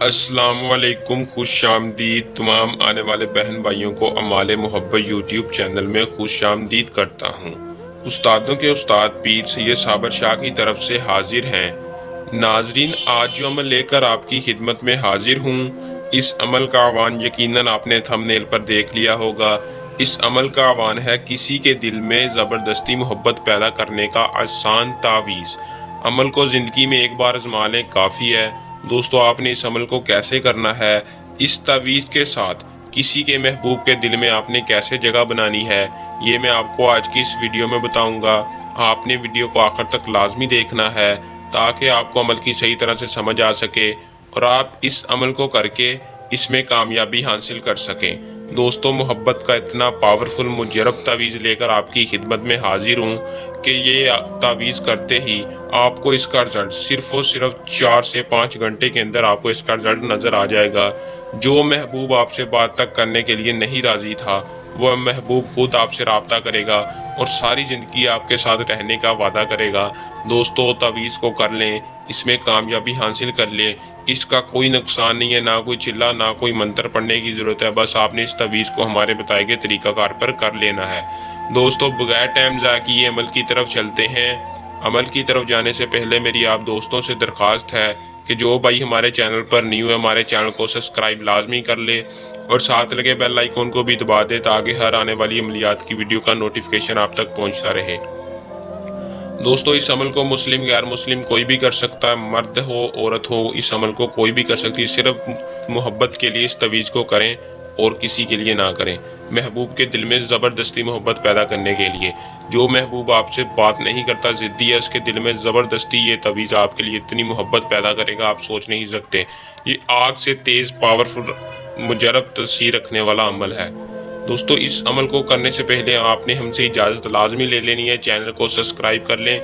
السلام علیکم، خوش آمدید تمام آنے والے بہن بھائیوں کو اعمال محبت یوٹیوب چینل میں خوش آمدید کرتا ہوں۔ استادوں کے استاد پیر سید صابر شاہ کی طرف سے حاضر ہیں۔ ناظرین، آج جو عمل لے کر آپ کی خدمت میں حاضر ہوں، اس عمل کا عنوان یقیناً آپ نے تھمبنیل پر دیکھ لیا ہوگا۔ اس عمل کا عنوان ہے کسی کے دل میں زبردستی محبت پیدا کرنے کا آسان تعویذ۔ عمل کو زندگی میں ایک بار آزما لیں، کافی ہے۔ دوستو، آپ نے اس عمل کو کیسے کرنا ہے، اس تعویذ کے ساتھ کسی کے محبوب کے دل میں آپ نے کیسے جگہ بنانی ہے، یہ میں آپ کو آج کی اس ویڈیو میں بتاؤں گا۔ آپ نے ویڈیو کو آخر تک لازمی دیکھنا ہے تاکہ آپ کو عمل کی صحیح طرح سے سمجھ آ سکے اور آپ اس عمل کو کر کے اس میں کامیابی حاصل کر سکیں۔ دوستو، محبت کا اتنا پاورفل مجرب تعویذ لے کر آپ کی خدمت میں حاضر ہوں کہ یہ تعویذ کرتے ہی آپ کو اس کا رزلٹ صرف اور صرف 4 سے 5 گھنٹے کے اندر آپ کو اس کا رزلٹ نظر آ جائے گا۔ جو محبوب آپ سے بات تک کرنے کے لیے نہیں راضی تھا، وہ محبوب خود آپ سے رابطہ کرے گا اور ساری زندگی آپ کے ساتھ رہنے کا وعدہ کرے گا۔ دوستو، تعویذ کو کر لیں، اس میں کامیابی حاصل کر لیں۔ اس کا کوئی نقصان نہیں ہے، نہ کوئی چلا، نہ کوئی منتر پڑھنے کی ضرورت ہے، بس آپ نے اس تعویذ کو ہمارے بتائے گئے طریقہ کار پر کر لینا ہے۔ دوستو، بغیر ٹائم ضائع کیے عمل کی طرف چلتے ہیں۔ عمل کی طرف جانے سے پہلے میری آپ دوستوں سے درخواست ہے کہ جو بھائی ہمارے چینل پر نیو ہے، ہمارے چینل کو سبسکرائب لازمی کر لے اور ساتھ لگے بیل آئیکن کو بھی دبا دے تاکہ ہر آنے والی عملیات کی ویڈیو کا نوٹیفیکیشن آپ تک پہنچتا رہے۔ دوستو، اس عمل کو مسلم غیر مسلم کوئی بھی کر سکتا ہے، مرد ہو عورت ہو، اس عمل کو کوئی بھی کر سکتی ہے۔ صرف محبت کے لیے اس تعویذ کو کریں اور کسی کے لیے نہ کریں۔ محبوب کے دل میں زبردستی محبت پیدا کرنے کے لیے، جو محبوب آپ سے بات نہیں کرتا، ضدی ہے، اس کے دل میں زبردستی یہ تعویذ آپ کے لیے اتنی محبت پیدا کرے گا آپ سوچ نہیں سکتے۔ یہ آگ سے تیز پاورفل مجرب تاثیر رکھنے والا عمل ہے۔ دوستو، اس عمل کو کرنے سے پہلے آپ نے ہم سے اجازت لازمی لے لینی ہے۔ چینل کو سبسکرائب کر لیں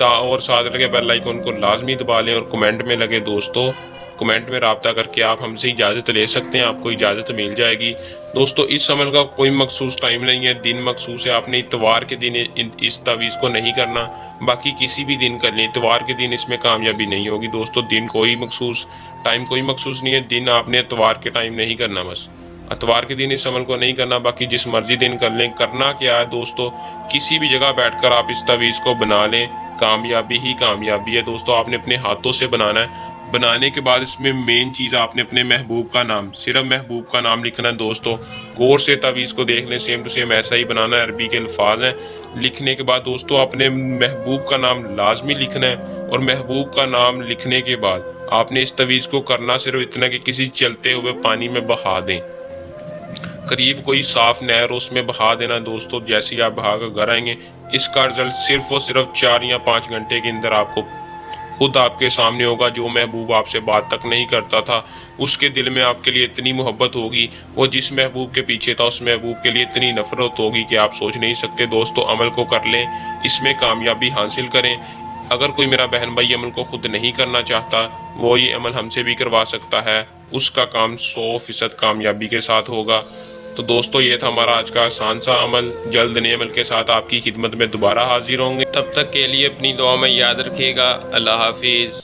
اور ساتھ لگے بیل آئیکن کو لازمی دبا لیں اور کمنٹ میں لگے دوستو، کمنٹ میں رابطہ کر کے آپ ہم سے اجازت لے سکتے ہیں، آپ کو اجازت مل جائے گی۔ دوستو، اس عمل کا کوئی مخصوص ٹائم نہیں ہے، دن مخصوص ہے۔ آپ نے اتوار کے دن اس تعویذ کو نہیں کرنا، باقی کسی بھی دن کر لیں، اتوار کے دن اس میں کامیابی نہیں ہوگی۔ دوستو، دن کوئی مخصوص، ٹائم کوئی مخصوص نہیں ہے، دن آپ نے اتوار کے ٹائم نہیں کرنا، بس اتوار کے دن اس عمل کو نہیں کرنا، باقی جس مرضی دن کر لیں۔ کرنا کیا ہے دوستو، کسی بھی جگہ بیٹھ کر آپ اس تعویذ کو بنا لیں، کامیابی ہی کامیابی ہے۔ دوستو، آپ نے اپنے ہاتھوں سے بنانا ہے۔ بنانے کے بعد اس میں مین چیز آپ نے اپنے محبوب کا نام، صرف محبوب کا نام لکھنا ہے۔ دوستو، غور سے تعویذ کو دیکھ لیں، سیم ٹو سیم ایسا ہی بنانا ہے، عربی کے الفاظ ہیں۔ لکھنے کے بعد دوستو اپنے محبوب کا نام لازمی لکھنا ہے اور محبوب کا نام لکھنے کے بعد آپ نے اس تعویذ کو کرنا صرف اتنا کہ کسی چلتے ہوئے پانی میں بہا دیں، قریب کوئی صاف نہر اس میں بہا دینا۔ دوستو، جیسے آپ بہا کر گھر آئیں گے، اس کا رزلٹ صرف اور صرف 4 یا 5 گھنٹے کے اندر آپ کو خود آپ کے سامنے ہوگا۔ جو محبوب آپ سے بات تک نہیں کرتا تھا، اس کے دل میں آپ کے لیے اتنی محبت ہوگی، وہ جس محبوب کے پیچھے تھا اس محبوب کے لیے اتنی نفرت ہوگی کہ آپ سوچ نہیں سکتے۔ دوستو، عمل کو کر لیں، اس میں کامیابی حاصل کریں۔ اگر کوئی میرا بہن بھائی عمل کو خود نہیں کرنا چاہتا، وہ یہ عمل ہم سے بھی کروا سکتا ہے، اس کا کام 100% کامیابی کے ساتھ ہوگا۔ تو دوستو، یہ تھا ہمارا آج کا آسان سا عمل۔ جلد نئے عمل کے ساتھ آپ کی خدمت میں دوبارہ حاضر ہوں گے، تب تک کے لیے اپنی دعا میں یاد رکھیے گا۔ اللہ حافظ۔